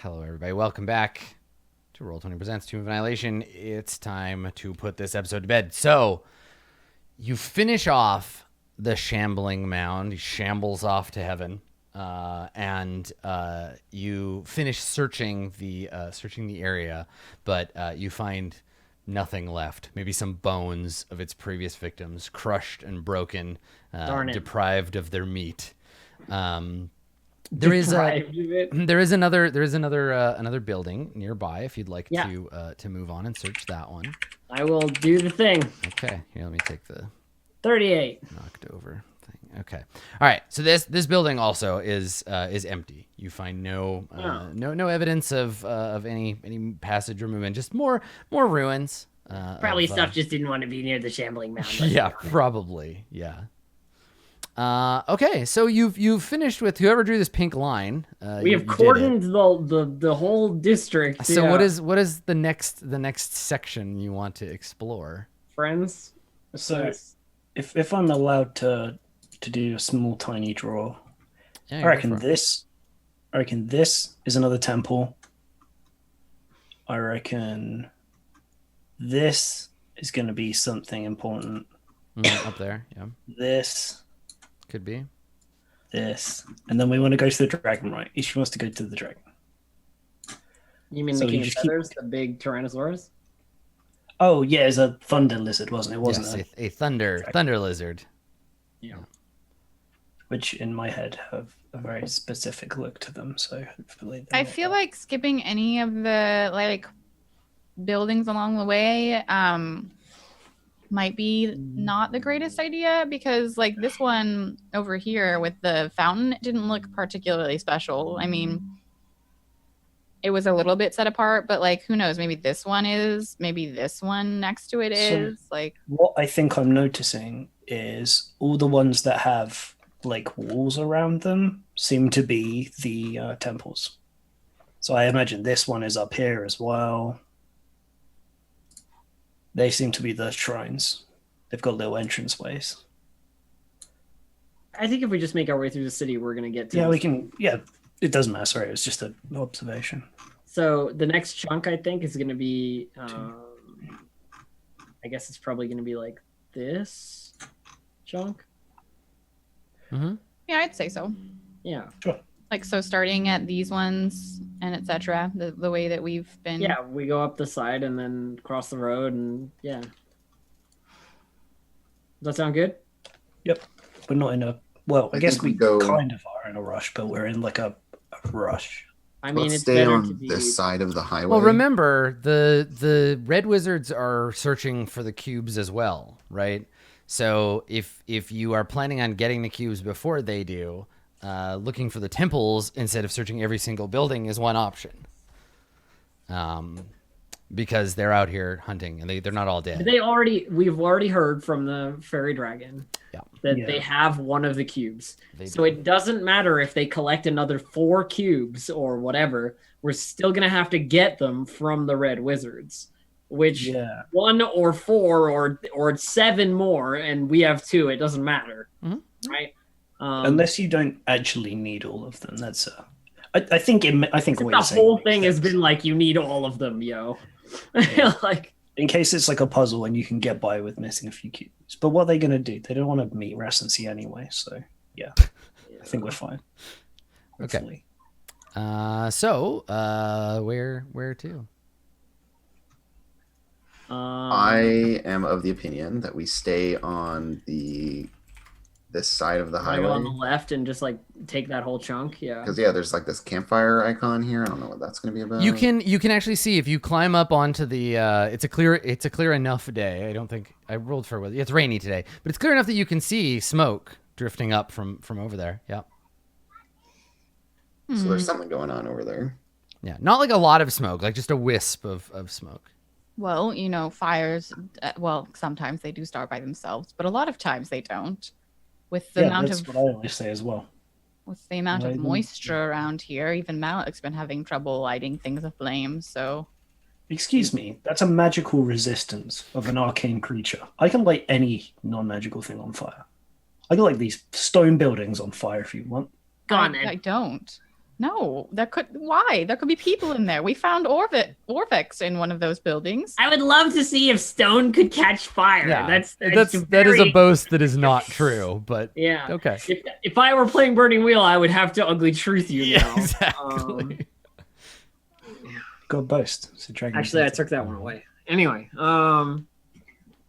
Hello, everybody. Welcome back to Roll20 Presents Tomb of Annihilation. It's time to put this episode to bed. So, you finish off the shambling mound. He shambles off to heaven, and you finish searching the area, but you find nothing left. Maybe some bones of its previous victims, crushed and broken, deprived of their meat. There is another building nearby if you'd like to move on and search that one. I will do the thing. Okay, here, let me take the 38 knocked over thing. Okay, all right. So this building also is empty. You find no evidence of any passage or movement. Just more ruins. Probably stuff just didn't want to be near the shambling mound. Yeah, probably. Yeah. Okay, so you've finished with whoever drew this pink line. We have cordoned the whole district. So what is the next section you want to explore? Friends. So if I'm allowed to do a small tiny draw, Yeah, I reckon this is another temple. I reckon this is going to be something important. Up there, yeah. This could be. This. And then we want to go to the dragon, right? Each wants to go to the dragon. You mean So the you king of just feathers, the big Tyrannosaurus? Oh, yeah, it's a thunder lizard, wasn't it? Wasn't Yes, it? a thunder lizard. Yeah. Which in my head have a very specific look to them, so hopefully I feel like skipping any of the buildings along the way might be not the greatest idea, because this one over here with the fountain didn't look particularly special. I mean, it was a little bit set apart, but who knows, maybe this one is, maybe this one next to it is. What I think I'm noticing is all the ones that have walls around them seem to be the temples. So I imagine this one is up here as well. They seem to be the shrines. They've got little entrance ways. I think if we just make our way through the city, we're going to get to Yeah, we can. Yeah, it doesn't matter. Sorry, it was just an observation. So the next chunk, I think, is going to be, I guess it's probably going to be this chunk. Mm-hmm. Yeah, I'd say so. Yeah. Sure. So starting at these ones and etc. The way that we've been. Yeah, we go up the side and then cross the road and yeah. Does that sound good? Yep. We're not in a. Well, I guess we go kind of are in a rush, but we're in a rush. I mean, Let's it's stay better on to be. this side of the highway. Well, remember the red wizards are searching for the cubes as well, right? So if you are planning on getting the cubes before they do, looking for the temples instead of searching every single building is one option. Because they're out here hunting and they're not all dead. We've already heard from the fairy dragon that they have one of the cubes. So it doesn't matter if they collect another 4 cubes or whatever. We're still going to have to get them from the red wizards, which 1 or 4 or 7 more. And we have 2. It doesn't matter. Mm-hmm. Right. Unless you don't actually need all of them. That's I think the whole thing has been you need all of them, yo. Yeah. In case it's a puzzle and you can get by with missing a few cubes. But what are they going to do? They don't want to meet recency anyway. So yeah, I think we're fine. Hopefully. Okay. So where to? I am of the opinion that we stay on this side of the highway. On the left and just take that whole chunk. Yeah. Because there's this campfire icon here. I don't know what that's going to be about. You can actually see if you climb up onto the. It's a clear enough day. I don't think I rolled for it. It's rainy today, but it's clear enough that you can see smoke drifting up from over there. Yeah. So there's something going on over there. Yeah, not a lot of smoke, just a wisp of smoke. Well, fires. Well, sometimes they do start by themselves, but a lot of times they don't. With the amount that's of what I always say as well. With the amount of moisture around here, even Malik's been having trouble lighting things aflame. So, excuse me, that's a magical resistance of an arcane creature. I can light any non-magical thing on fire. I can light these stone buildings on fire if you want. Go on, I don't. No, why? There could be people in there. We found Orvex in one of those buildings. I would love to see if stone could catch fire. Yeah, That is a boast that is not true, but yeah. okay. If I were playing Burning Wheel, I would have to ugly truth you now. Exactly. Go boast. It's a dragon. Actually, I took that one away. Anyway,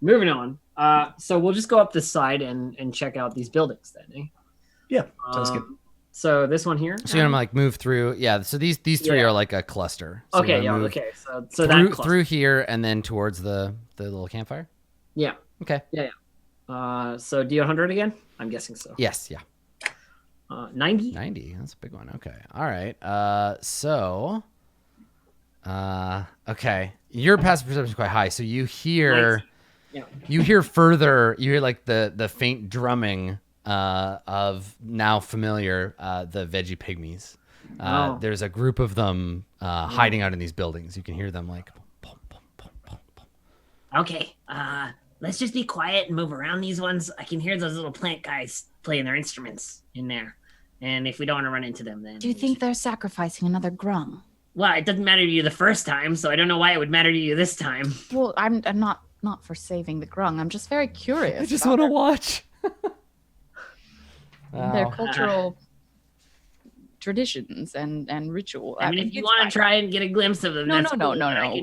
moving on. So we'll just go up this side and check out these buildings then, eh? Yeah, sounds good. So this one here. So you're gonna like move through. Yeah. So these three are like a cluster. So Okay. you're Yeah. gonna move Okay. So that cluster. through here and then towards the little campfire. Yeah. Okay. Yeah. So do you 100 again? I'm guessing so. Yes. Yeah. 90. 90. That's a big one. Okay. All right. Okay. Your passive perception is quite high, so you hear. 90. Yeah. You hear further. You hear like the faint drumming of now familiar the veggie pygmies. There's a group of them hiding out in these buildings. You can hear them like. Boom, boom, boom, boom, boom. Okay. Let's just be quiet and move around these ones. I can hear those little plant guys playing their instruments in there. And if we don't want to run into them, then Do you think they're sacrificing another grung? Well, it doesn't matter to you the first time, so I don't know why it would matter to you this time. Well, I'm not for saving the grung. I'm just very curious. I just about want to watch. their cultural traditions and ritual. I mean, if you want to try and get a glimpse of them, No. I can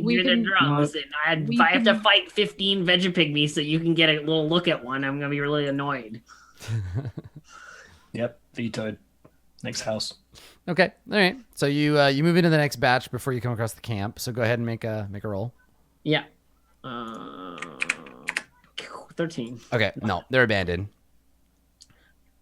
hear the drums. And if I have to fight 15 veggie so you can get a little look at one, I'm gonna be really annoyed. Yep, vetoed. Next house. Okay. All right. So you move into the next batch before you come across the camp. So go ahead and make a roll. Yeah. 13. Okay. No, they're abandoned.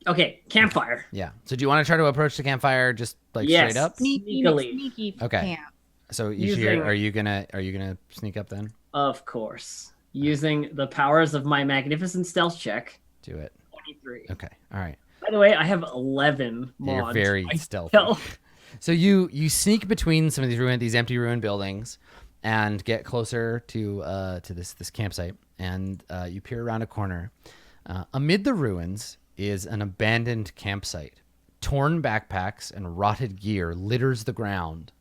Okay, campfire. Yeah. So do you want to try to approach the campfire just like straight up? Sneaky Okay. camp. So Using- are you gonna sneak up then? Of course. Using the powers of my magnificent stealth check. Do it. 23. Okay. All right. By the way, I have 11 Yeah, you're mods. very I stealthy. stealth. So you sneak between some of these empty ruined buildings, and get closer to this campsite, and you peer around a corner. Amid the ruins is an abandoned campsite. Torn backpacks and rotted gear litters the ground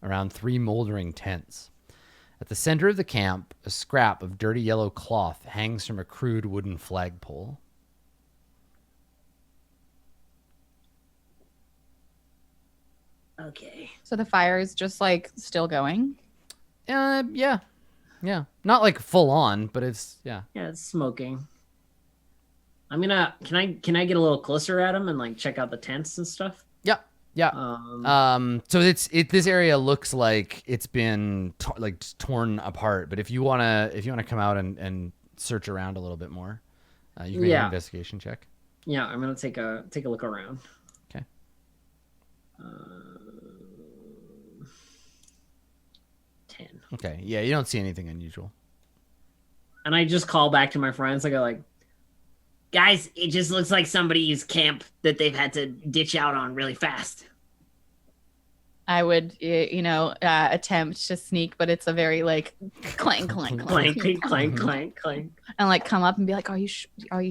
around 3 moldering tents. At the center of the camp, a scrap of dirty yellow cloth hangs from a crude wooden flagpole. Okay. So the fire is just like still going. Yeah. Not like full on, but it's yeah. Yeah, it's smoking. I'm gonna. Can I get a little closer at him and like check out the tents and stuff? Yeah. So this area looks like it's been torn apart. But if you wanna come out and search around a little bit more, you can make an investigation check. Yeah, I'm gonna take a look around. Okay. 10. Okay. Yeah, you don't see anything unusual. And I just call back to my friends. I go like, guys, it just looks like somebody's camp that they've had to ditch out on really fast. I would, attempt to sneak, but it's a very like clank, clank, Clank, clank, clank, clank, clank. and like come up and be like, "Are you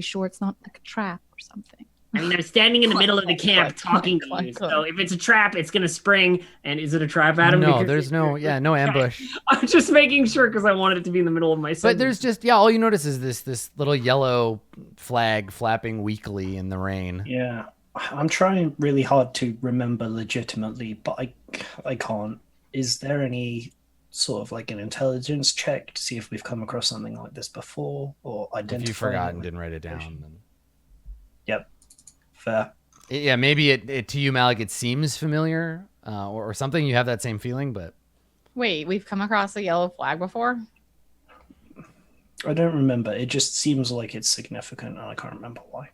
sure it's not like a trap or something?" I mean, I'm standing in the middle of the camp clank, talking to clank, you. clank. So if it's a trap, it's gonna spring. And is it a trap, Adam? No, Because- there's no ambush. I'm just making sure because I wanted it to be in the middle of my. But sentence. there's just all you notice is this little yellow flag flapping weakly in the rain. Yeah, I'm trying really hard to remember legitimately, but I can't. Is there any sort of like an intelligence check to see if we've come across something like this before or identified? If you forgot and didn't write it down, then... Yep, fair. Yeah, maybe it to you, Malik, it seems familiar or something. You have that same feeling, but Wait, we've come across a yellow flag before? I don't remember. It just seems like it's significant, and I can't remember why.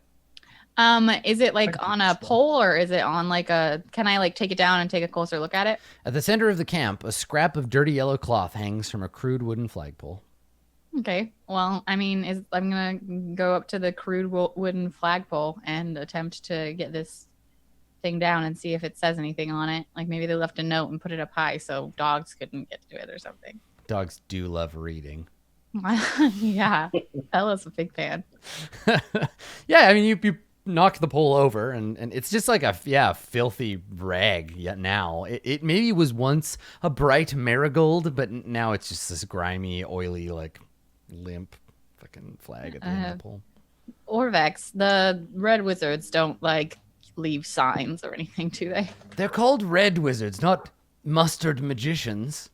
Is it like I on think a so. pole or is it on like a? Can I like take it down and take a closer look at it? at the center of the camp, a scrap of dirty yellow cloth hangs from a crude wooden flagpole. Okay. Well, I mean, I'm gonna go up to the crude wooden flagpole and attempt to get this thing down and see if it says anything on it. Like maybe they left a note and put it up high so dogs couldn't get to it or something. Dogs do love reading. Yeah, Bella's a big fan. Yeah, I mean, you knock the pole over, and it's just like a filthy rag. Yet now it maybe was once a bright marigold, but now it's just this grimy, oily, like limp fucking flag at the end of the pole. Orvex, the red wizards don't like leave signs or anything, do they? They're called red wizards, not mustard magicians.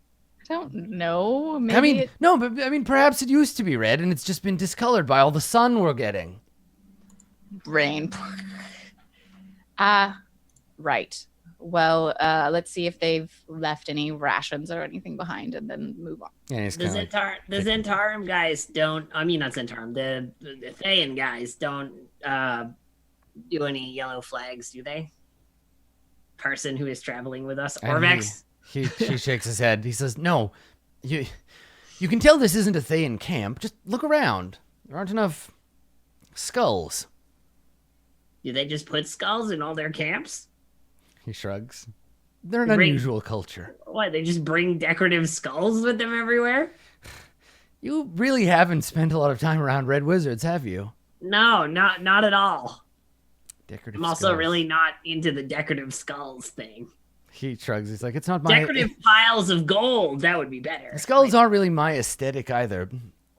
I don't know. Maybe I mean, no, but I mean, perhaps it used to be red, and it's just been discolored by all the sun we're getting. Rain. Right. Well, let's see if they've left any rations or anything behind, and then move on. Yeah, The Zentarum guys don't. I mean, not Zentarum. The Thayan guys don't do any yellow flags, do they? Person who is traveling with us, Orvex. He shakes his head. He says, "No, you can tell this isn't a Thayan camp. Just look around. There aren't enough skulls." Do they just put skulls in all their camps? He shrugs. They're an unusual culture. What? They just bring decorative skulls with them everywhere? You really haven't spent a lot of time around red wizards, have you? No, not at all. Decorative I'm also skulls. really not into the decorative skulls thing. He shrugs. He's like, "It's not my Decorative piles of gold. That would be better." The skulls aren't really my aesthetic either.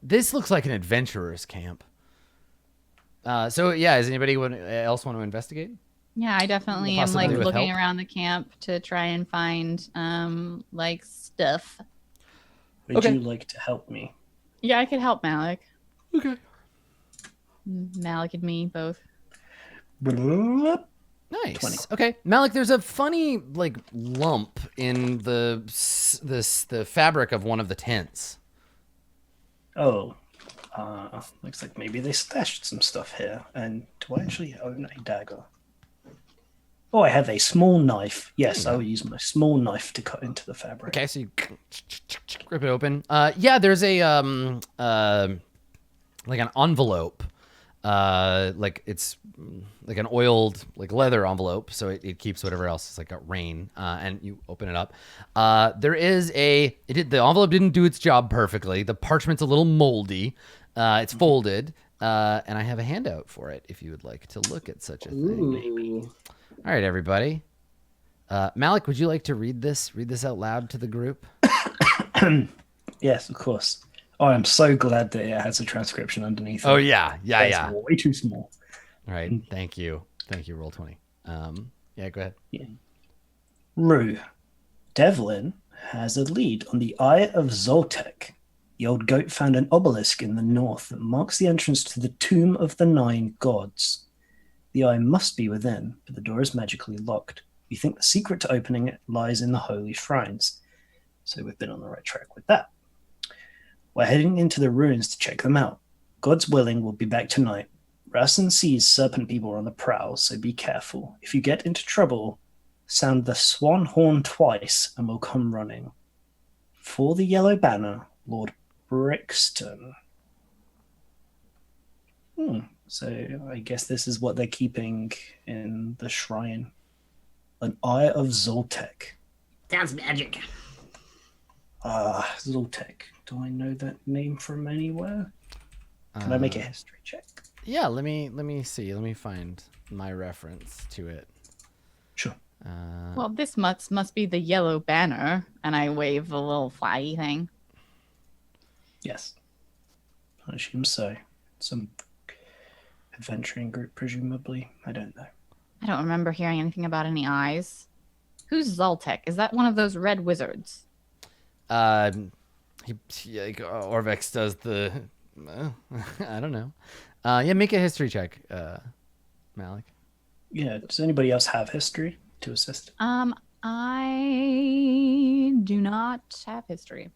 This looks like an adventurer's camp. So yeah, does anybody else want to investigate? Yeah, I definitely am Possibly like with looking help? around the camp to try and find like stuff. Would you like to help me? Yeah, I could help Malik. Okay. Malik and me both. Nice. 20. Okay, Malik. There's a funny like lump in the fabric of one of the tents. Oh, looks like maybe they stashed some stuff here. And do I actually own a dagger? Oh, I have a small knife. Yes, I will use my small knife to cut into the fabric. Okay, so you rip it open. Yeah, there's a like an envelope. Like it's like an oiled like leather envelope, so it keeps whatever else is like a rain. And you open it up. There is the envelope didn't do its job perfectly. The parchment's a little moldy. It's folded. And I have a handout for it if you would like to look at such a thing. All right, everybody. Malik, would you like to read this out loud to the group? Yes, of course. Oh, I'm so glad that it has a transcription underneath. Oh it. yeah. It's way too small. All right. Thank you, Roll20. Yeah, go ahead. Yeah. Rue. Devlin has a lead on the Eye of Zoltek. The old goat found an obelisk in the north that marks the entrance to the Tomb of the Nine Gods. The eye must be within, but the door is magically locked. We think the secret to opening it lies in the holy shrines. So we've been on the right track with that. We're heading into the ruins to check them out. God's willing, we'll be back tonight. Rassen sees serpent people on the prowl, so be careful. If you get into trouble, sound the swan horn twice and we'll come running. For the yellow banner, Lord Brixton. So I guess this is what they're keeping in the shrine. An Eye of Zoltek. Sounds magic. Zoltek. Do I know that name from anywhere? Can I make a history check? Yeah, let me see. Let me find my reference to it. Sure. Well, this must be the yellow banner, and I wave a little flaggy thing. Yes. I assume so. Some adventuring group, presumably. I don't know. I don't remember hearing anything about any eyes. Who's Zoltek? Is that one of those red wizards? Orvex does the. I don't know. Yeah, make a history check, Malik. Yeah. Does anybody else have history to assist? I do not have history.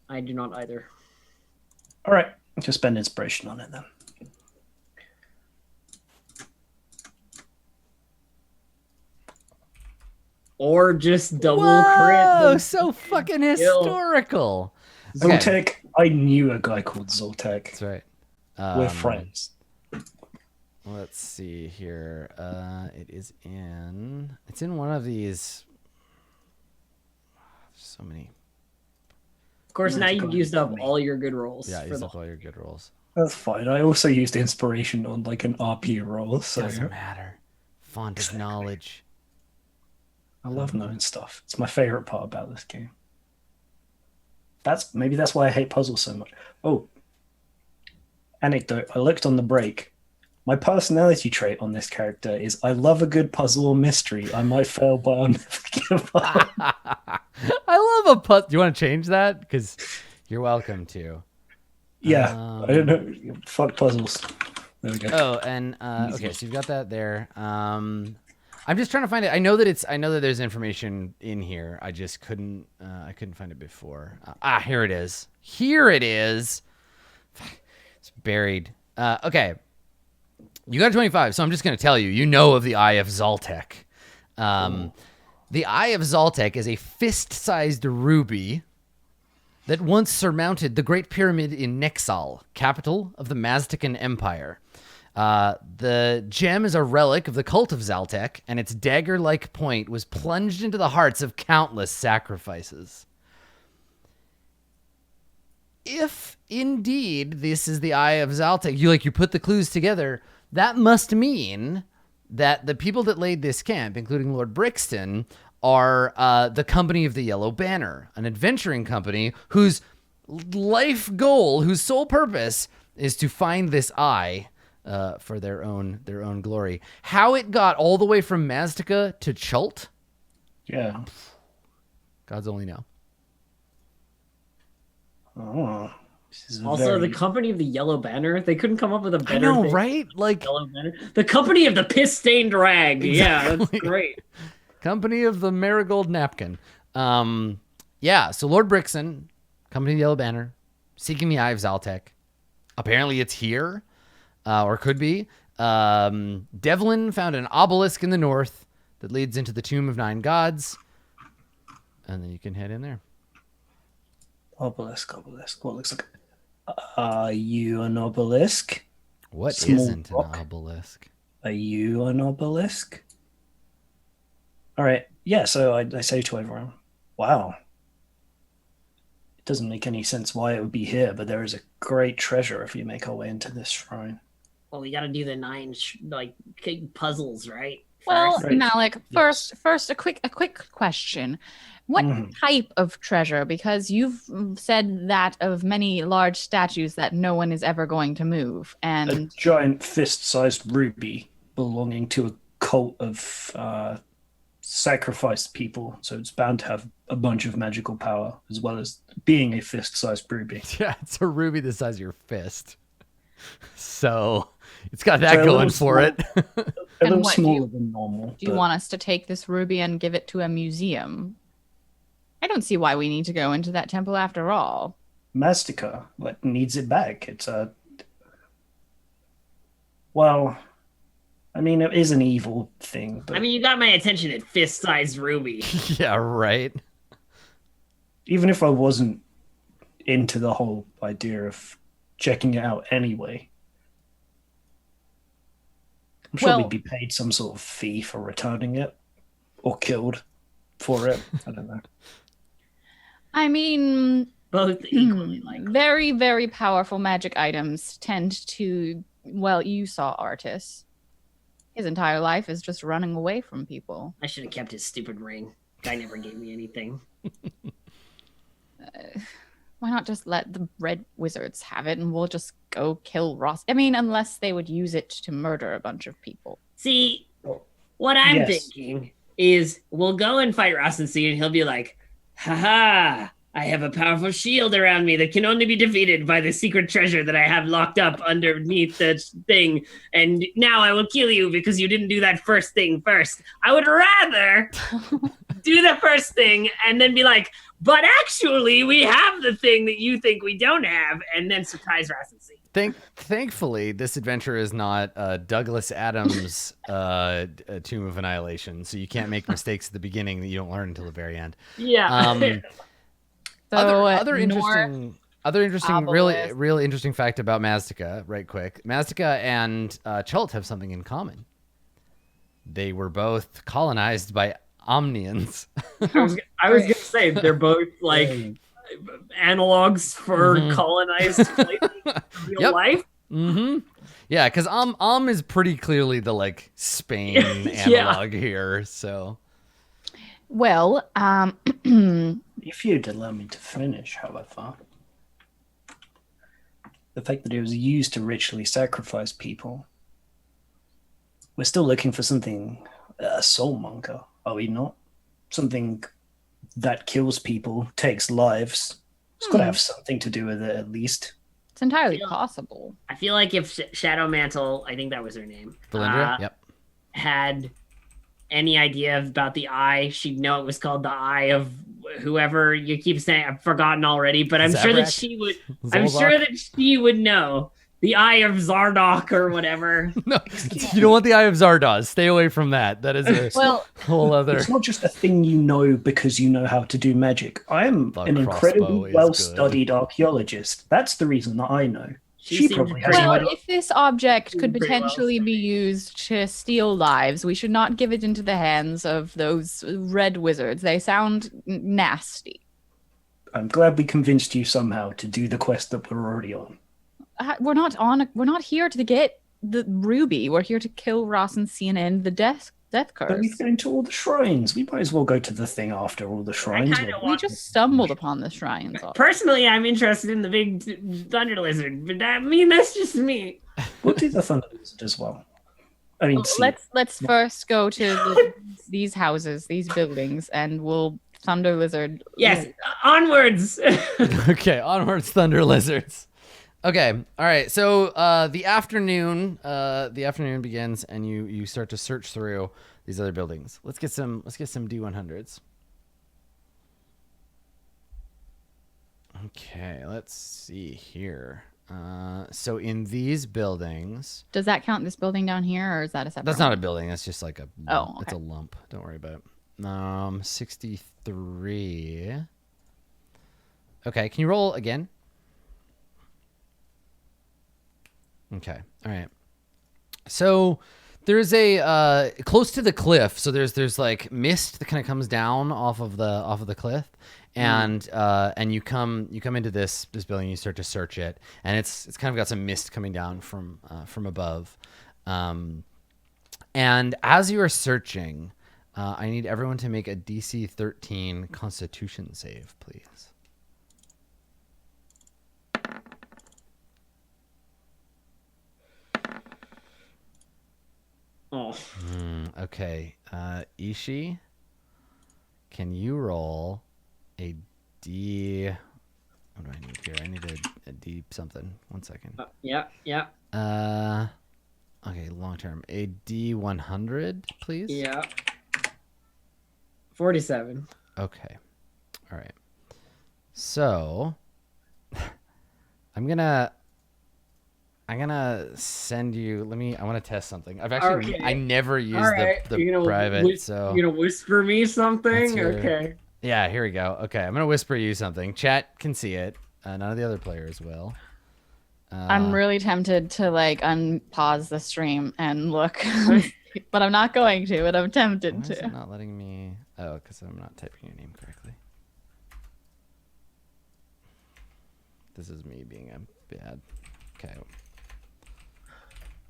I do not either. All right. Just spend inspiration on it then. Or just double Whoa, crit. so fucking historical. Zoltek. Okay. I knew a guy called Zoltek. That's right. We're friends. Let's see here. It's in one of these. So many. Of course, now you've used up all your good rolls. Yeah, for use the- up all your good rolls. That's fine. I also used inspiration on like an RP roll, so Doesn't matter. Font of knowledge. I love knowing stuff. It's my favorite part about this game. Maybe that's why I hate puzzles so much. Oh, anecdote. I looked on the break. My personality trait on this character is I love a good puzzle or mystery. I might fail, but I'll never give up. I love a puzzle. Do you want to change that? Because you're welcome to. Yeah, I don't know. Fuck puzzles. There we go. Oh, and okay, so you've got that there. I'm just trying to find it. I know that there's information in here. I just couldn't. I couldn't find it before. Here it is. Here it is. It's buried. Okay. You got a 25, so I'm just going to tell you. You know of the Eye of Zaltek. The Eye of Zaltek is a fist-sized ruby that once surmounted the Great Pyramid in Nexal, capital of the Maztecan Empire. The gem is a relic of the cult of Zaltek, and its dagger-like point was plunged into the hearts of countless sacrifices. If indeed this is the Eye of Zaltek, you put the clues together, that must mean that the people that laid this camp, including Lord Brixton, are the Company of the Yellow Banner, an adventuring company whose life goal, whose sole purpose is to find this eye for their own glory. How it got all the way from Maztica to Chult, Yeah. God's only know. Oh. Also, the Company of the Yellow Banner, they couldn't come up with a better I know, thing. right? Like Yellow Banner. The Company of the Piss-Stained Rag. Exactly. Yeah, that's great. Company of the Marigold Napkin. Yeah, so Lord Brixton, Company of the Yellow Banner, seeking the Eye of Zaltek. Apparently it's here, or could be. Devlin found an obelisk in the north that leads into the Tomb of Nine Gods. And then you can head in there. Obelisk. What looks like? Are you an obelisk? What Small isn't rock. an obelisk? Are you an obelisk? All right. Yeah, so I say to everyone, wow. It doesn't make any sense why it would be here, but there is a great treasure if you make our way into this shrine. Well, we got to do the 9 puzzles, right? Well, Right. Malik, Yes. first, a quick question. What type of treasure? Because you've said that of many large statues that no one is ever going to move, A and giant fist-sized ruby belonging to a cult of sacrificed people, so it's bound to have a bunch of magical power, as well as being a fist-sized ruby. Yeah, it's a ruby the size of your fist. So it's got that So a going little for it. A little what, do you- smaller than normal. do you but want us to take this ruby and give it to a museum? I don't see why we need to go into that temple after all. Mastica needs it back. It's a well, I mean, it is an evil thing, but I mean, you got my attention at fist-sized ruby. Yeah, right. even if I wasn't into the whole idea of checking it out anyway, I'm sure Well- we'd be paid some sort of fee for returning it or killed for it. I don't know. I mean, Both equally likely. very, very powerful magic items tend to, well, you saw Artis. His entire life is just running away from people. I should have kept his stupid ring. Guy never gave me anything. Why not just let the red wizards have it and we'll just go kill Ross? I mean, unless they would use it to murder a bunch of people. See, what I'm Yes. thinking is we'll go and fight Rossency and he'll be like, haha, I have a powerful shield around me that can only be defeated by the secret treasure that I have locked up underneath the thing. And now I will kill you because you didn't do that first thing first. I would rather do the first thing and then be like, but actually we have the thing that you think we don't have, and then surprise Rossency. Thankfully, this adventure is not Douglas Adams' Tomb of Annihilation, so you can't make mistakes at the beginning that you don't learn until the very end. Yeah. So, Other interesting, really obelisk. really interesting fact about Maztica, right quick. Maztica and Chult have something in common. They were both colonized by Omnians. I was gonna say they're both like analogs for colonized places in real life. Mm-hmm. Yeah, because is pretty clearly the like Spain analog here. So, well, if you'd allow me to finish, however, the fact that it was used to ritually sacrifice people, we're still looking for something, a soulmonger, are we not? Something that kills people, takes lives. It's got to have something to do with it, at least. It's entirely possible. I feel like if Shadow Mantle, I think that was her name, had any idea about the eye, she'd know it was called the eye of whoever you keep saying. I've forgotten already, but I'm sure that she would. I'm sure that she would know. The Eye of Zardoz or whatever. No, you don't want the Eye of Zardoz. Stay away from that. That is a whole other... It's not just a thing you know because you know how to do magic. I am an incredibly well-studied archaeologist. That's the reason that I know. She probably has no idea. If this object could potentially be used to steal lives, we should not give it into the hands of those red wizards. They sound nasty. I'm glad we convinced you somehow to do the quest that we're already on. We're not here to get the ruby. We're here to kill Ross and Sienna and the death curse. But we've been to all the shrines. We might as well go to the thing after all the shrines. We just stumbled upon the shrines. Personally, I'm interested in the big thunder lizard, but that's just me. We'll do the thunder lizard as well. I mean, let's first go to these houses, these buildings, and we'll thunder lizard. Yes, onwards. Okay, onwards, thunder lizards. Okay, all right. So the afternoon begins, and you start to search through these other buildings. Let's get some D100s. Okay, let's see here. So in these buildings, does that count this building down here, or is that a separate? That's not a building. That's just like a. Oh, okay. It's a lump. Don't worry about it. 63. Okay, can you roll again? Okay. All right. So there's a close to the cliff. So there's like mist that kind of comes down off of the cliff, and you come into this building. You start to search it, and it's kind of got some mist coming down from above. And as you are searching, I need everyone to make a DC 13 Constitution save, please. Oh. Okay. Ishi, can you roll a D? What do I need here? I need a D something. 1 second. Yeah. Okay, long term. A D100, please? Yeah. 47. Okay. All right. So I'm gonna send you. I want to test something. I've actually I never used the private. So you're gonna whisper me something? Okay. Yeah, here we go. Okay, I'm gonna whisper you something. Chat can see it. None of the other players will. I'm really tempted to like unpause the stream and look, but I'm not going to. But I'm tempted Why is to. it not letting me? Oh, because I'm not typing your name correctly. This is me being a bad. Okay.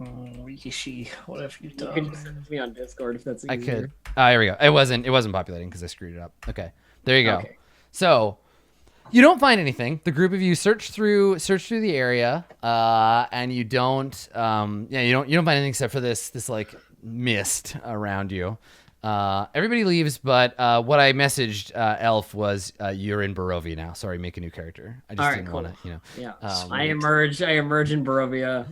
Rikishi, what have you done? You can just send me on Discord if that's easier. I could. Oh, here we go. It wasn't populating because I screwed it up. Okay, there you go. Okay. So you don't find anything. The group of you search through the area, and you don't. You don't find anything except for this like mist around you. Everybody leaves, but what I messaged Elf was you're in Barovia now. Sorry, make a new character. I just didn't want to, Yeah. I emerge in Barovia.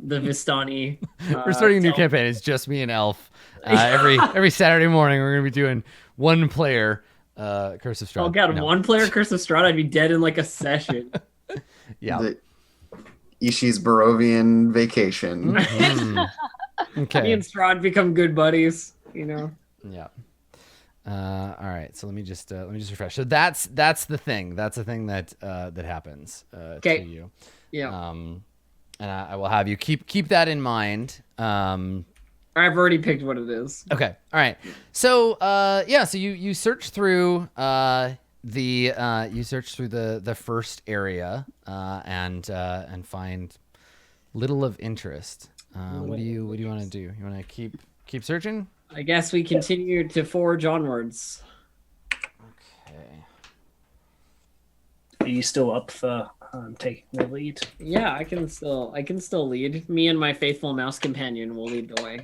The Vistani. We're starting a new campaign. It's just me and Elf. Every Saturday morning, we're gonna be doing one player Curse of Strahd. Oh god, one player Curse of Strahd. I'd be dead in like a session. Yeah. Ishi's Barovian vacation. Mm-hmm. Okay. Me and Strahd become good buddies. You know. Yeah. All right. So let me just refresh. So that's the thing. That's the thing that happens to you. Yeah. And I will have you keep that in mind. I've already picked what it is. Okay. All right. So so you search through you search through the first area and find little of interest. What do you want to do? You want to keep searching? I guess we continue to forge onwards. Okay. Are you still up for taking the lead? Yeah, I can still lead. Me and my faithful mouse companion will lead the way.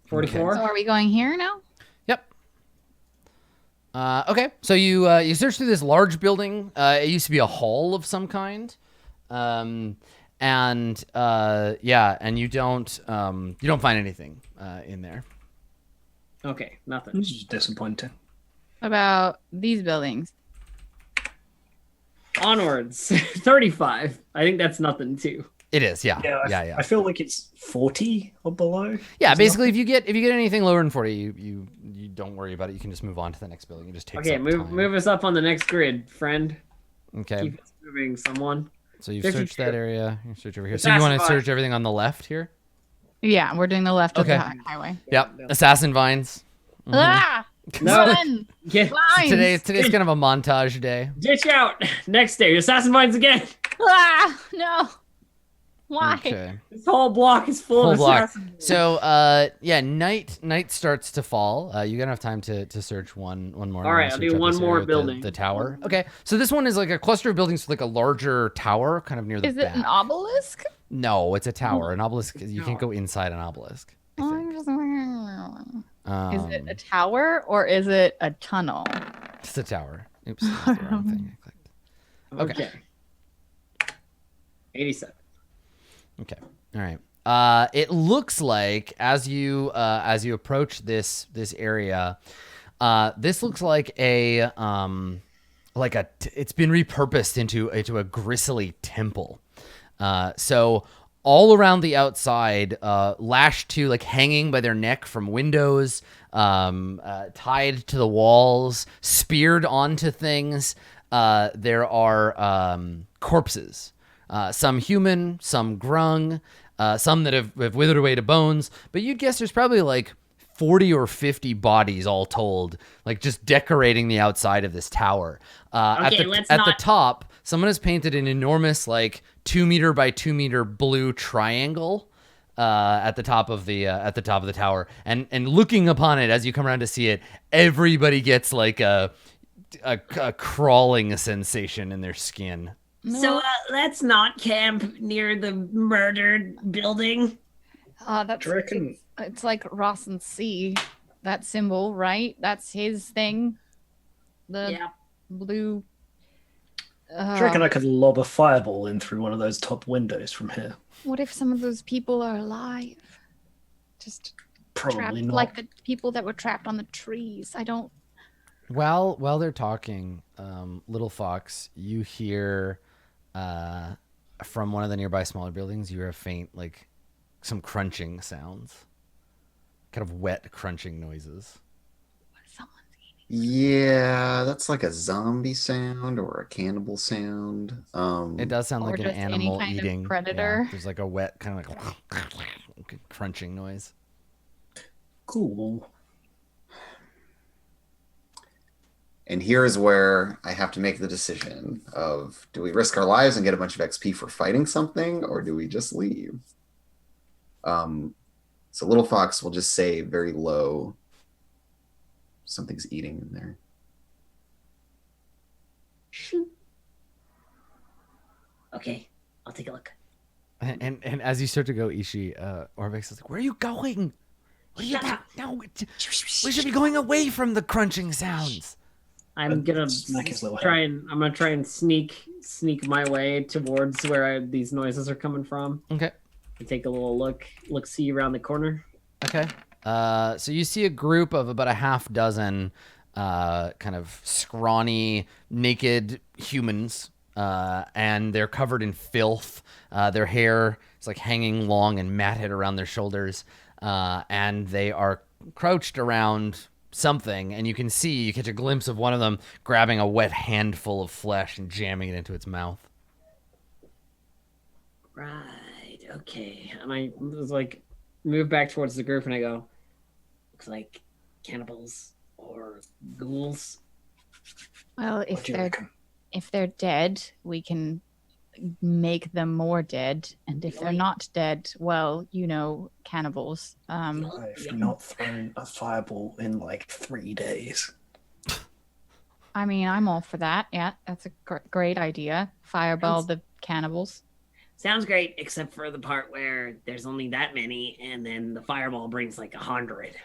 44. So are we going here now? Yep. Okay, so you search through this large building. It used to be a hall of some kind, and you don't find anything in there. Okay, nothing. This is disappointing. What about these buildings? Onwards. 35. I think that's nothing too. It is, yeah. I feel like it's 40 or below. Yeah, basically, if you get anything lower than 40, you don't worry about it. You can just move on to the next building. It just takes. Okay, up move time. move us up on the next grid, friend. Okay. Keep us moving, someone. So you've 52. searched that area. You search over here. So you want to search everything on the left here? Yeah, we're doing the left of Okay. the highway. Yep. Assassin vines. Ah! No. Run! Get Lines! Today's kind of a montage day. ditch out. Next day, assassin vines again. Ah! No! Why? Okay. This whole block is full Whole of block. assassins. So night starts to fall. You got enough time to search one more. All right, I'll do one more building. The tower. Okay. So this one is like a cluster of buildings with like a larger tower, kind of near the Is it back. an obelisk? No, it's a tower. An obelisk. You can't go inside an obelisk. I think. Is it a tower or is it a tunnel? It's a tower. Oops, that's the wrong thing I clicked. Okay. 87. Okay. All right. It looks like as you approach this area, this looks like it's been repurposed into a grisly temple. So all around the outside, lashed to, like, hanging by their neck from windows, tied to the walls, speared onto things, there are corpses. Some human, some grung, some that have withered away to bones. But you'd guess there's probably like 40 or 50 bodies all told, like just decorating the outside of this tower. At the top, someone has painted an enormous, like, 2 meter by 2 meter blue triangle at the top of the tower. And looking upon it as you come around to see it, everybody gets like a crawling sensation in their skin. So let's not camp near the murdered building. That's it's like Ross and C, that symbol, right? That's his thing. The blue. Do you reckon I could lob a fireball in through one of those top windows from here? What if some of those people are alive? Just Probably trapped, not. like the people that were trapped on the trees. I don't. While they're talking, Little Fox, you hear from one of the nearby smaller buildings, you hear a faint, like, some crunching sounds, kind of wet crunching noises. Someone's eating. Yeah, that's like a zombie sound or a cannibal sound. It does sound Or like an just any animal kind of eating. predator. Yeah, there's like a wet kind of like crunching noise. Cool. And here's where I have to make the decision of, do we risk our lives and get a bunch of XP for fighting something, or do we just leave? So Little Fox will just say very low, something's eating in there. Shoot. Okay, I'll take a look. And as you start to go, Ishi, Orbex is like, "Where are you going? What are you Shut up. No, we should be going away from the crunching sounds." I'm gonna Smack his little try and sneak my way towards where these noises are coming from. Okay. And take a little look see around the corner. Okay. So you see a group of about a half dozen kind of scrawny, naked humans, and they're covered in filth. Their hair is like hanging long and matted around their shoulders, and they are crouched around something, and you catch a glimpse of one of them grabbing a wet handful of flesh and jamming it into its mouth. Right. Okay. And I was like, move back towards the group, and I go, looks like cannibals or ghouls. Well, What if do you reckon? they're dead, we can make them more dead, and if they're not dead, well, cannibals. I've not thrown a fireball in like 3 days. I mean, I'm all for that. Yeah, that's a great idea. Fireball the cannibals. Sounds great, except for the part where there's only that many, and then the fireball brings like 100.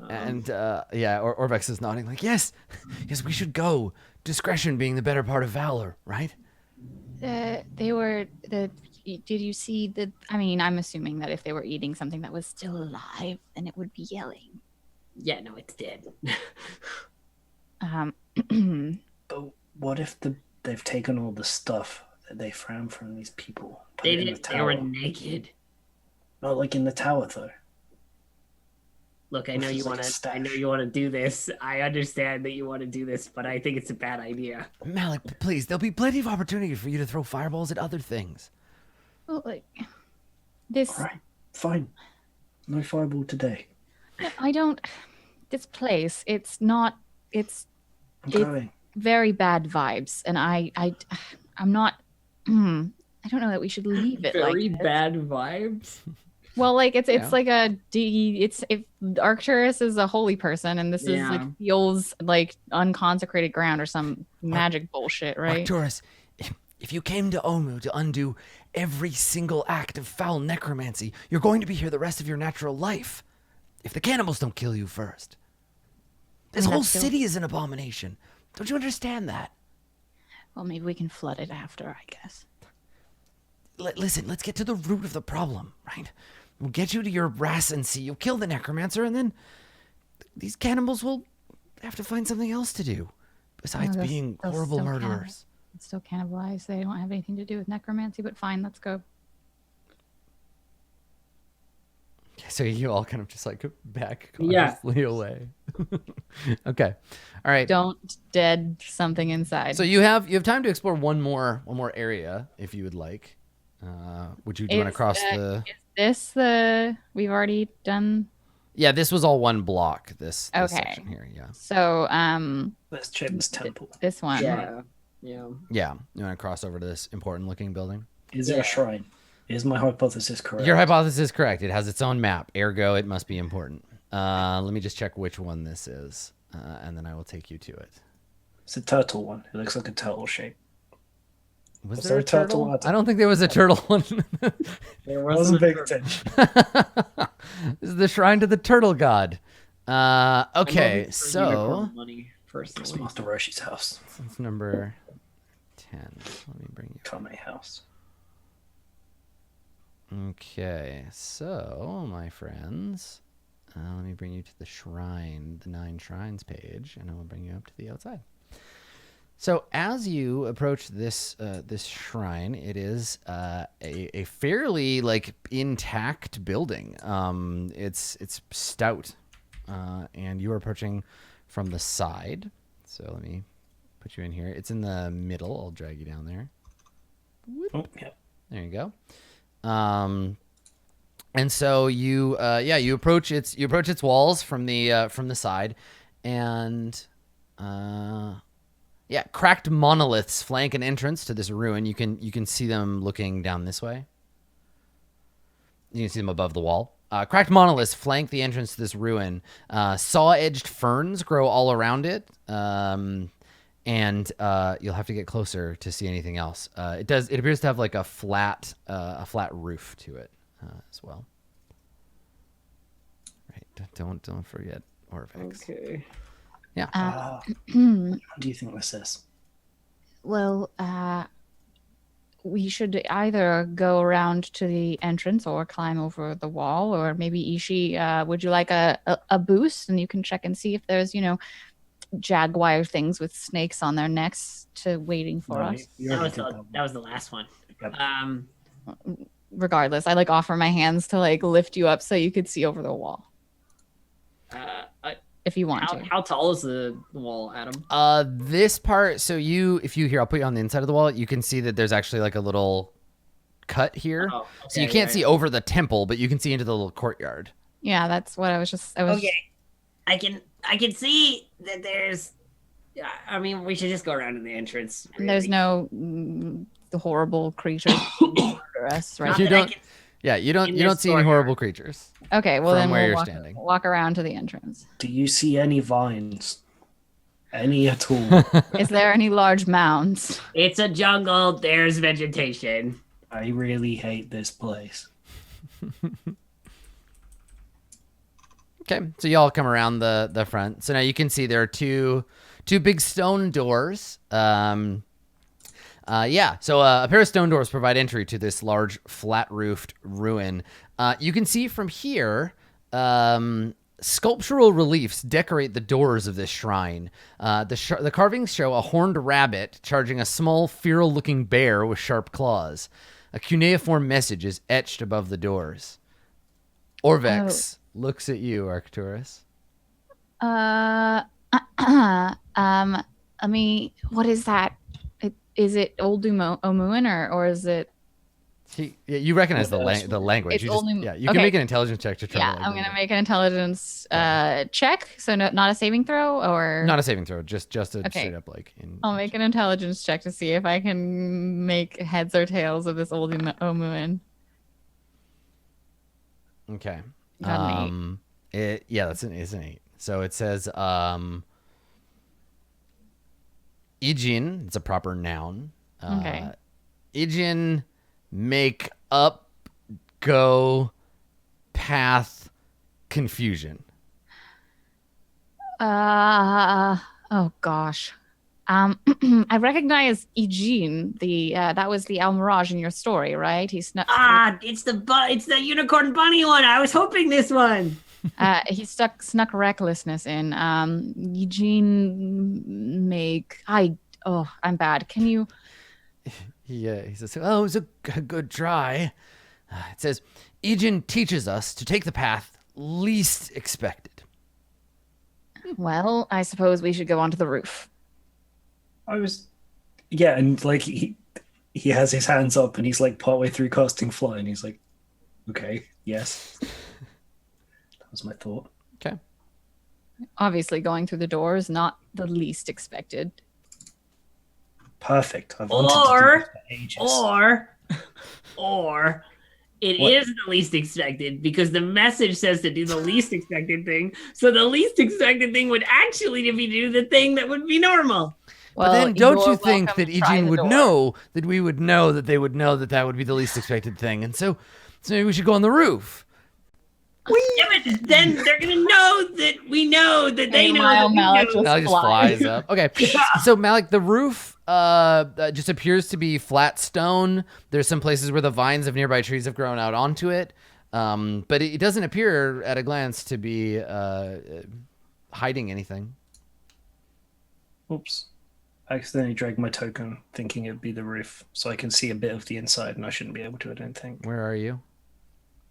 And Orvex is nodding like, yes, we should go. Discretion being the better part of valor, right? Did you see the? I mean, I'm assuming that if they were eating something that was still alive, then it would be yelling. Yeah, no, it's dead. But what if they've taken all the stuff that they found from these people? They were naked. Not like in the tower, though. Look, I know you want to do this. I understand that you want to do this, but I think it's a bad idea. Malik, please, there'll be plenty of opportunity for you to throw fireballs at other things. Well, like this. All right, fine. No fireball today. I don't. This place, it's not. It's very bad vibes, and I'm not. I don't know that we should leave it. Very like bad vibes. Well, like it's like if Arcturus is a holy person, and this is like feels like unconsecrated ground or some magic bullshit, right? Arcturus, if you came to Omu to undo every single act of foul necromancy, you're going to be here the rest of your natural life. If the cannibals don't kill you first. This whole city is an abomination. Don't you understand that? Well, maybe we can flood it after, I guess. Listen, let's get to the root of the problem, right? We'll get you to your Rassency. You'll kill the necromancer, and then these cannibals will have to find something else to do besides being horrible murderers. It's still cannibalized. They don't have anything to do with necromancy, but fine, let's go. So you all kind of just like back cautiously away. Okay. All right. Don't dead something inside. So you have time to explore one more area if you would like. Would you want to cross Is this we've already done? Yeah, this was all one block. This section here. Yeah. So let's check this temple. This one. Yeah. You want to cross over to this important looking building? Is there a shrine? Is my hypothesis correct? Your hypothesis is correct. It has its own map. Ergo, it must be important. Let me just check which one this is, and then I will take you to it. It's a turtle one. It looks like a turtle shape. Was there a turtle? I don't think there was a turtle one. There wasn't big attention. This is the shrine to the turtle god. Okay, so money It's personally. Master Roshi's house. it's number 10. Let me bring you. Kame house. Okay, so my friends, let me bring you to the shrine, the 9 shrines page, and I will bring you up to the outside. So as you approach this this shrine, it is a fairly like intact building. It's stout, and you are approaching from the side. So let me put you in here. It's in the middle. I'll drag you down there. Whoop. Oh, yeah. There you go. And so you approach its walls from the side, and cracked monoliths flank an entrance to this ruin. You can see them looking down this way. You can see them above the wall. Cracked monoliths flank the entrance to this ruin. Saw-edged ferns grow all around it. And you'll have to get closer to see anything else. It appears to have like a flat roof to it as well. Right. Don't forget Orvex. Okay. Yeah. What do you think this is? Well, we should either go around to the entrance or climb over the wall, or maybe Ishi, would you like a boost, and you can check and see if there's jaguar things with snakes on their necks waiting for us. That was the last one. Yep. Regardless, I offer my hands to lift you up so you could see over the wall. If you want to. How tall is the wall, Adam? This part. So I'll put you on the inside of the wall. You can see that there's actually like a little cut here. Oh, okay, so you can't see over the temple, but you can see into the little courtyard. Yeah, that's what I was. Okay. I can see that there's. I mean, we should just go around to the entrance. And there's no the horrible creatures murder us, right? You that I don't. can- Yeah, you don't in this see any horrible creatures. Okay, well From then where we'll you're standing. walk around to the entrance. Do you see any vines? Any at all? Is there any large mounds? It's a jungle. There's vegetation. I really hate this place. Okay, so y'all come around the front. So now you can see there are two big stone doors. So a pair of stone doors provide entry to this large flat-roofed ruin. You can see from here, sculptural reliefs decorate the doors of this shrine. The carvings show a horned rabbit charging a small, feral-looking bear with sharp claws. A cuneiform message is etched above the doors. Orvex looks at you, Arcturus. I mean, what is that? Is it Old Omuan or is it? You recognize the language. It's You just, only- you can okay. make an intelligence check to try. Yeah, I'm gonna make an intelligence check. So not a saving throw, or Not a saving throw, just a Okay. straight up like. I'll make an intelligence check to see if I can make heads or tails of this Old Omuan. Okay. Got an It's an 8. So it says Ijin, it's a proper noun. Okay. Ijin, make up, go, path, confusion. Oh gosh. I recognize Eugene. That was the Almirage in your story, right? He snuck. It's the unicorn bunny one. I was hoping this one. He snuck recklessness in. Eugene I'm bad. Can you? He says, it was a good try. It says, Ijin teaches us to take the path least expected. Well, I suppose we should go onto the roof. And like he has his hands up and he's like partway through casting fly and he's like, okay, yes. That was my thought. Okay. Obviously, going through the door is not the least expected. Perfect. I've wanted to do this for ages. Or it What? is the least expected because the message says to do the least expected thing. So the least expected thing would actually be do the thing that would be normal. But then don't you're you think welcome that to try Ijin the would door. know that we would know that they would know that that would be the least expected thing? And so maybe we should go on the roof. Yeah, but then they're gonna know that we know that they know that we Malik know. just Malik just flies. flies up. Okay. So Malik, the roof just appears to be flat stone. There's some places where the vines of nearby trees have grown out onto it. But it doesn't appear at a glance to be hiding anything. Oops. I accidentally dragged my token thinking it'd be the roof, so I can see a bit of the inside, and I shouldn't be able to, I don't think. Where are you?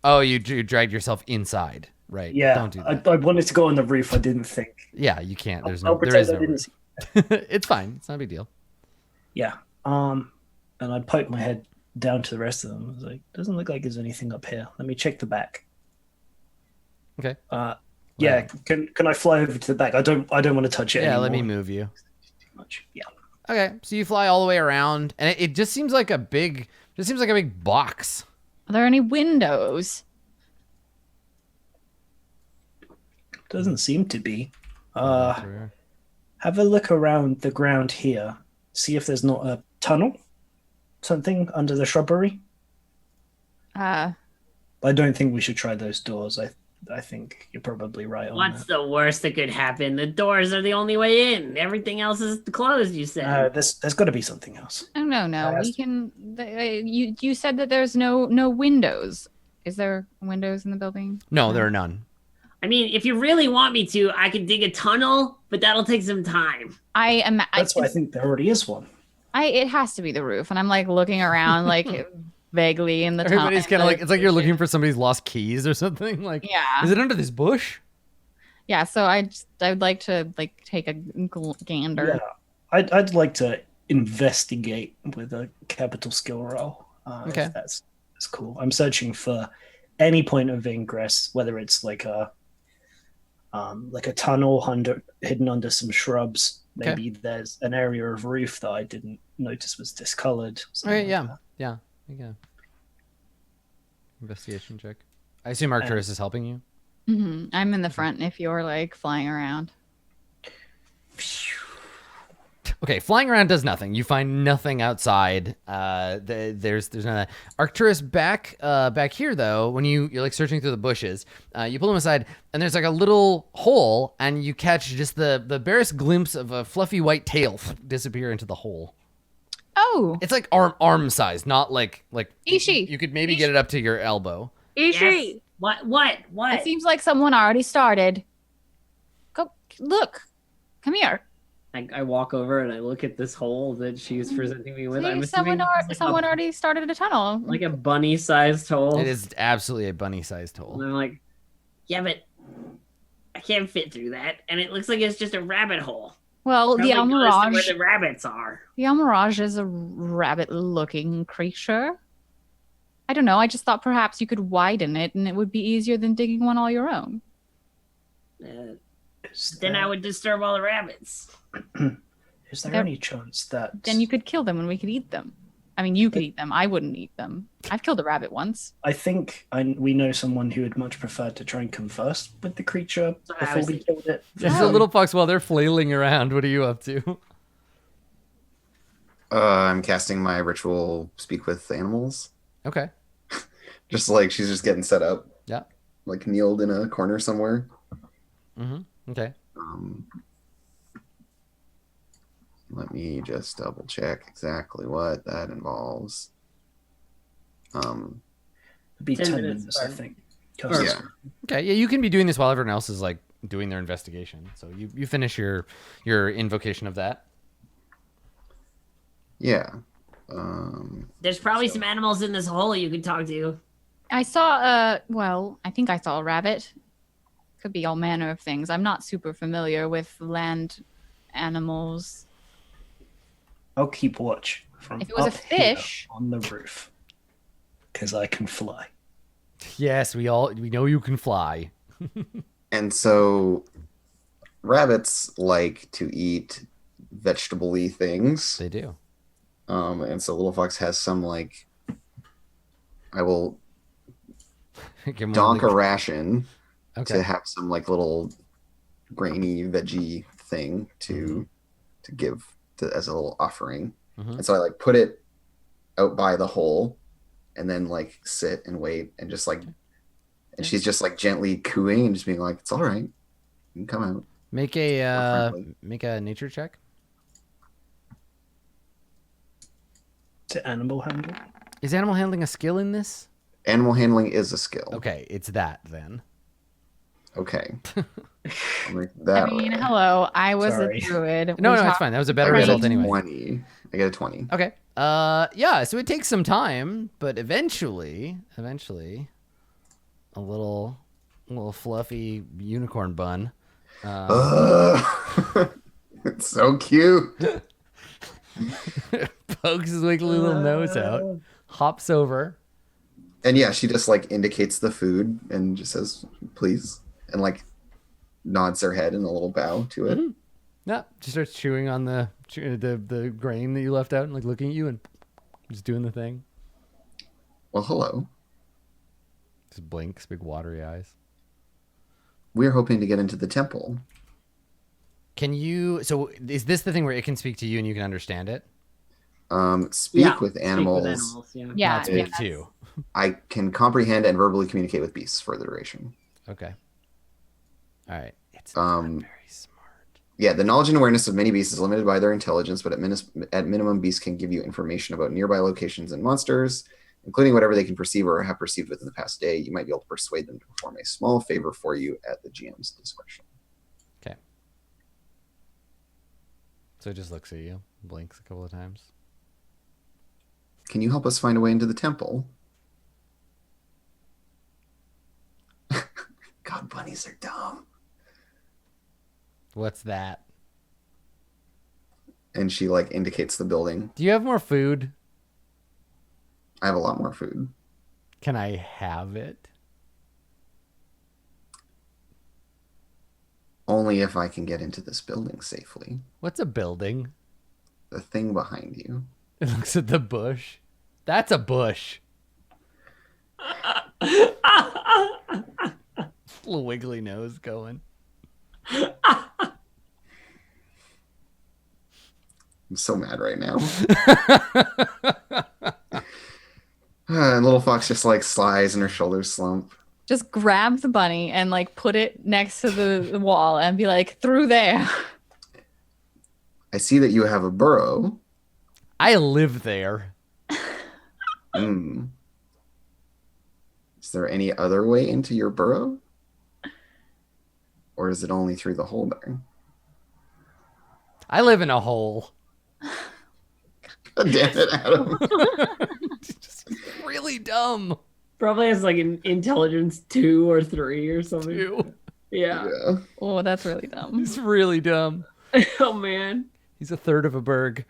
Oh, you dragged yourself inside. Right. Yeah, Don't do that. I wanted to go on the roof, I didn't think. Yeah, you can't. There's I'll no. There pretend is I no. didn't roof. see. It's fine. It's not a big deal. Yeah. And I'd poke my head down to the rest of them. I was like, doesn't look like there's anything up here. Let me check the back. Okay. Yeah, can I fly over to the back? I don't want to touch it Yeah. anymore. Let me move you. Too much. Yeah. Okay. So you fly all the way around, and it just seems like a big. Just seems like a big box. Are there any windows? Doesn't seem to be. Have a look around the ground here. See if there's not a tunnel, something under the shrubbery. Uh, I don't think we should try those doors. I think you're probably right on What's that. the worst that could happen? The doors are the only way in. Everything else is closed. You said. There's got to be something else. oh no, Has we to- can. You said that there's no windows. Is there windows in the building? No, there are none. I mean, if you really want me to, I could dig a tunnel, but that'll take some time. That's why I think there already is one. It has to be the roof, and I'm like looking around like vaguely in the tunnel. Everybody's kind of like, it's like you're looking for somebody's lost keys or something. Like, Yeah. is it under this bush? Yeah, so I'd like to like take a gander. Yeah, I'd like to investigate with a capital skill roll. Okay. If that's cool. I'm searching for any point of ingress, whether it's like a like a tunnel hidden under some shrubs. Okay. Maybe there's an area of roof that I didn't notice was discolored. Okay, something like yeah. that. Yeah. Investigation check. I assume Arcturus is helping you. I'm in the front if you're like flying around. Okay, flying around does nothing. You find nothing outside. There's none of that. Arcturus back here though. When you're like searching through the bushes, you pull him aside, and there's like a little hole, and you catch just the barest glimpse of a fluffy white tail disappear into the hole. Oh, It's like arm size, not like Ishi. You could maybe get it up to your elbow. Ishi. Yes. What? It seems like someone already started. Go look. Come here. I walk over and I look at this hole that she's presenting me with. See, I'm assuming someone already started a tunnel. like a bunny-sized hole. It is absolutely a bunny-sized hole. And I'm like, yeah, but I can't fit through that, and it looks like it's just a rabbit hole. Well, the Probably close to Almirage. where the rabbits are. The Almirage is a rabbit-looking creature. I don't know. I just thought perhaps you could widen it, and it would be easier than digging one all your own. Then I would disturb all the rabbits. Is there any chance that Then you could kill them and we could eat them. I mean, you could eat them. I wouldn't eat them. I've killed a rabbit once. I think we know someone who would much prefer to try and converse with the creature I before was we killed it. Just a little fox while they're flailing around. What are you up to? I'm casting my ritual speak with animals. Okay. Just like she's just getting set up. Yeah. Like kneeled in a corner somewhere. Okay. Let me just double check exactly what that involves. It'd be 10 10 minutes, minutes, I fine. think. Yeah. Okay. Yeah, you can be doing this while everyone else is like doing their investigation. So you finish your invocation of that. Yeah. There's probably some animals in this hole you could talk to. I saw I think I saw a rabbit. Could be all manner of things. I'm not super familiar with land animals. I'll keep watch from If it was a up here fish- on the roof because I can fly. Yes, we know you can fly. And so rabbits like to eat vegetable-y things. They do. And so Little Fox has some like I will Give 'em donk a one ration Okay. to have some like little grainy veggie thing to give as a little offering. And so I like put it out by the hole and then like sit and wait and just like and she's just like gently cooing and just being like, it's all right, you can come out. Make a nature check. To animal handle. Is animal handling a skill in this? Animal handling is a skill. Okay, it's that then. Okay. I'll make that I mean, right. hello. I was Sorry. a druid. No, We it's talked- fine. That was a better I get result a anyway. 20. I get a 20. Okay. Yeah, so it takes some time, but eventually, a little fluffy unicorn bun. It's so cute. Pokes his wiggly little nose out, hops over. And yeah, she just like indicates the food and just says, please, and like nods her head in a little bow to it. Yeah, she starts chewing on the grain that you left out and like looking at you and just doing the thing. Well, hello. Just blinks, big watery eyes. We're hoping to get into the temple. Can you? So is this the thing where it can speak to you and you can understand it? Speak with animals. Yeah, That's yeah. big too. I can comprehend and verbally communicate with beasts for the duration. Okay. All right. It's Um, not very smart. Yeah, the knowledge and awareness of many beasts is limited by their intelligence, but at minimum, beasts can give you information about nearby locations and monsters, including whatever they can perceive or have perceived within the past day. You might be able to persuade them to perform a small favor for you at the GM's discretion. Okay. So it just looks at you, blinks a couple of times. Can you help us find a way into the temple? God, bunnies are dumb. What's that? And she like indicates the building. Do you have more food? I have a lot more food. Can I have it? Only if I can get into this building safely. What's a building? The thing behind you. It looks at the bush. That's a bush. Little wiggly nose going. I'm so mad right now. And little fox just like slides and her shoulders slump. Just grab the bunny and like put it next to the wall and be like, through there. I see that you have a burrow. I live there. Mm. Is there any other way into your burrow? Or is it only through the hole there? I live in a hole. God damn it, Adam. Just really dumb. Probably has like an intelligence 2 or 3 or something. Ew. Yeah. Oh, that's really dumb. He's really dumb. Oh man. He's a third of a berg.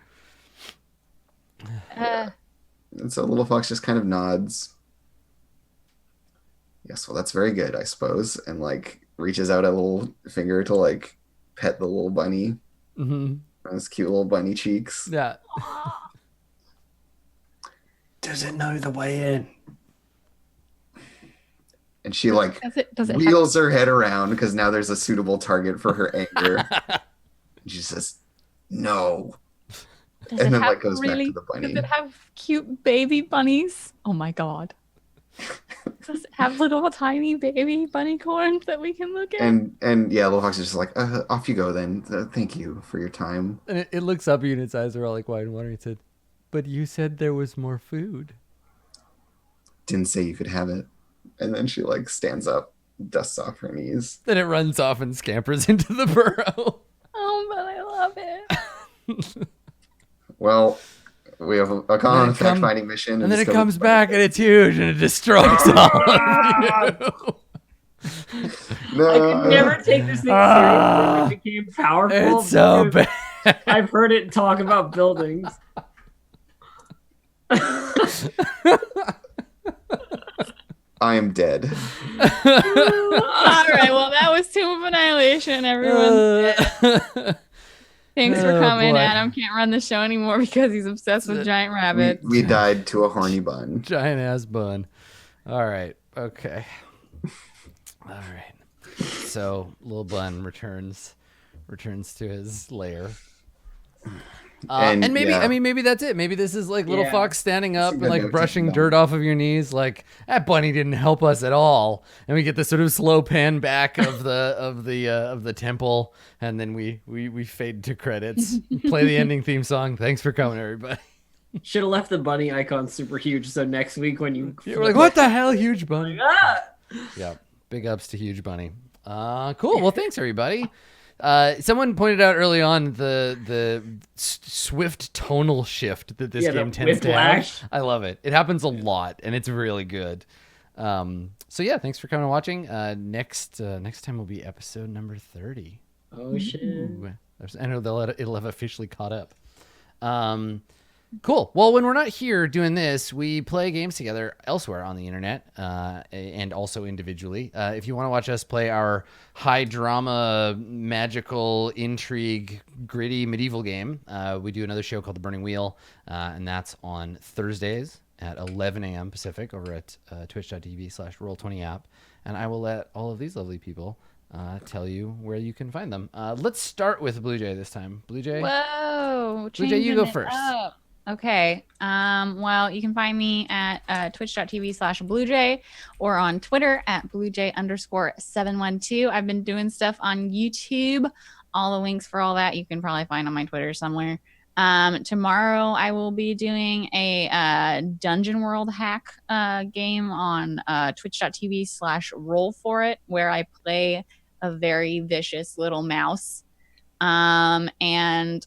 And so little fox just kind of nods. Yes, well, that's very good, I suppose. And like reaches out a little finger to like pet the little bunny on his cute little bunny cheeks. Yeah. Does it know the way in? And she like does it wheels her head around because now there's a suitable target for her anger. And she says, "No," and then like goes back to the bunny. Does it have cute baby bunnies? Oh my god. Does it have little tiny baby bunny corns that we can look at? And yeah, little fox is just like, off you go then. Thank you for your time. And it looks up at you and its eyes are all like wide and watery. It said, "But you said there was more food." Didn't say you could have it. And then she like stands up, dusts off her knees. Then it runs off and scampers into the burrow. Oh, but I love it. Well, we have a common fact-finding mission. And then it comes back and it's huge and it destroys all of you. No. I could never take this thing seriously when it became powerful. It's so because bad. I've heard it talk about buildings. I am dead. All right, well, that was Tomb of Annihilation, everyone. Thanks for coming. Boy. Adam can't run the show anymore because he's obsessed with giant rabbits. We died to a horny bun. Giant ass bun. All right. Okay. All right. So little bun returns to his lair. And maybe yeah. I mean maybe that's it. Maybe this is like little fox standing up It's a and good like note to brushing keep dirt going. off of your knees. Like that bunny didn't help us at all. And we get this sort of slow pan back of the temple, and then we fade to credits. Play the ending theme song. Thanks for coming, everybody. Should have left the bunny icon super huge, so next week when you We're like, what the hell, huge bunny? ah! Yeah, big ups to huge bunny. Cool. Well, thanks everybody. Someone pointed out early on the swift tonal shift that this game tends to have. I love it. It happens a lot, and it's really good. So yeah, thanks for coming and watching. Next time will be episode number 30. Oh shit! Ooh. I know it'll have officially caught up. Cool. Well, when we're not here doing this, we play games together elsewhere on the internet and also individually. If you want to watch us play our high drama, magical, intrigue, gritty medieval game, we do another show called The Burning Wheel, and that's on Thursdays at 11 a.m. Pacific over at twitch.tv/Roll20 app. And I will let all of these lovely people tell you where you can find them. Let's start with Blue Jay this time. Blue Jay? Whoa. Blue Jay, you go changing it first. up. Okay. Well, you can find me at twitch.tv/BlueJay or on Twitter at BlueJay_712. I've been doing stuff on YouTube. All the links for all that you can probably find on my Twitter somewhere. Tomorrow I will be doing a Dungeon World hack game on twitch.tv/RollForIt, where I play a very vicious little mouse. And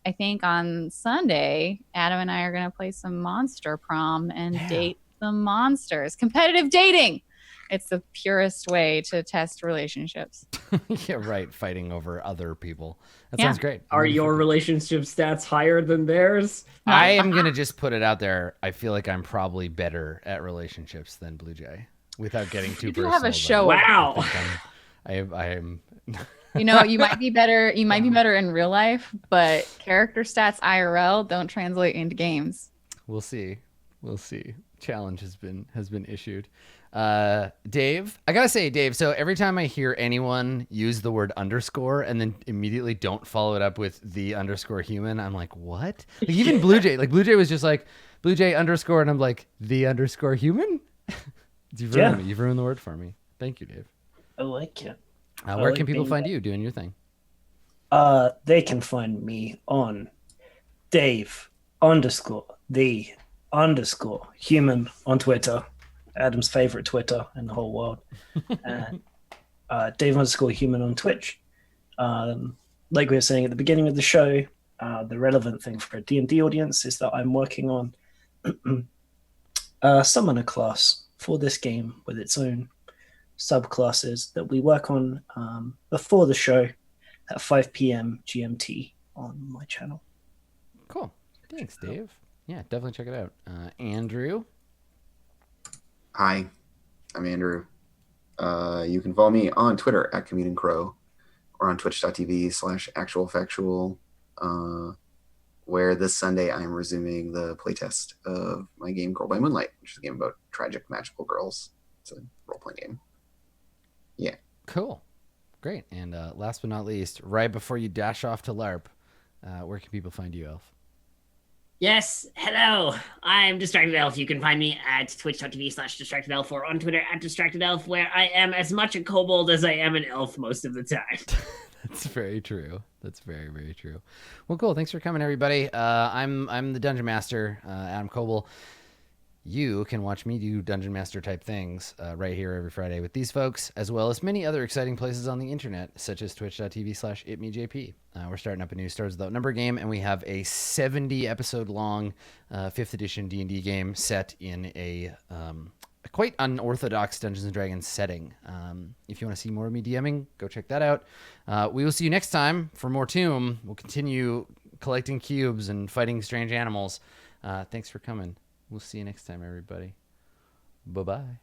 I think on Sunday, Adam and I are going to play some Monster Prom and date some monsters. Competitive dating. It's the purest way to test relationships. Yeah, right. Fighting over other people. That sounds great. Are your relationship stats higher than theirs? I am going to just put it out there. I feel like I'm probably better at relationships than Blue Jay without getting too You do personal. have a show. Wow. I am You know, you might be better. You might be better in real life, but character stats IRL don't translate into games. We'll see. We'll see. Challenge has been issued. Dave, I gotta say, Dave, so every time I hear anyone use the word underscore and then immediately don't follow it up with the underscore human, I'm like, what? Like, even Blue Jay, like Blue Jay was just like Blue Jay underscore, and I'm like, the underscore human? You've ruined me. You've ruined the word for me. Thank you, Dave. I like it. Where can people find you doing your thing? They can find me on Dave_the_human on Twitter, Adam's favorite Twitter in the whole world, and Dave_human on Twitch. Like we were saying at the beginning of the show, the relevant thing for a D&D audience is that I'm working on a summoner class for this game with its own subclasses that we work on before the show at 5 p.m. GMT on my channel. Cool. Thanks, Dave. Yeah, definitely check it out. Andrew? Hi, I'm Andrew. You can follow me on Twitter at CommutingCrow or on twitch.tv/actualfactual, where this Sunday I'm resuming the playtest of my game Girl by Moonlight, which is a game about tragic magical girls. It's a role-playing game. Yeah. Cool. Great. And last but not least, right before you dash off to LARP, where can people find you, Elf? Yes, hello. I'm Distracted Elf. You can find me at twitch.tv/DistractedElf or on Twitter at DistractedElf, where I am as much a kobold as I am an elf most of the time. That's very true. That's very, very true. Well, cool. Thanks for coming, everybody. I'm the Dungeon Master, Adam Coble. You can watch me do Dungeon Master type things right here every Friday with these folks, as well as many other exciting places on the internet, such as twitch.tv/itmejp. We're starting up a new Stars Without Number game, and we have a 70 episode long 5th edition D&D game set in a quite unorthodox Dungeons and Dragons setting. If you want to see more of me DMing, go check that out. We will see you next time for more Tomb. We'll continue collecting cubes and fighting strange animals. Thanks for coming. We'll see you next time, everybody. Bye-bye.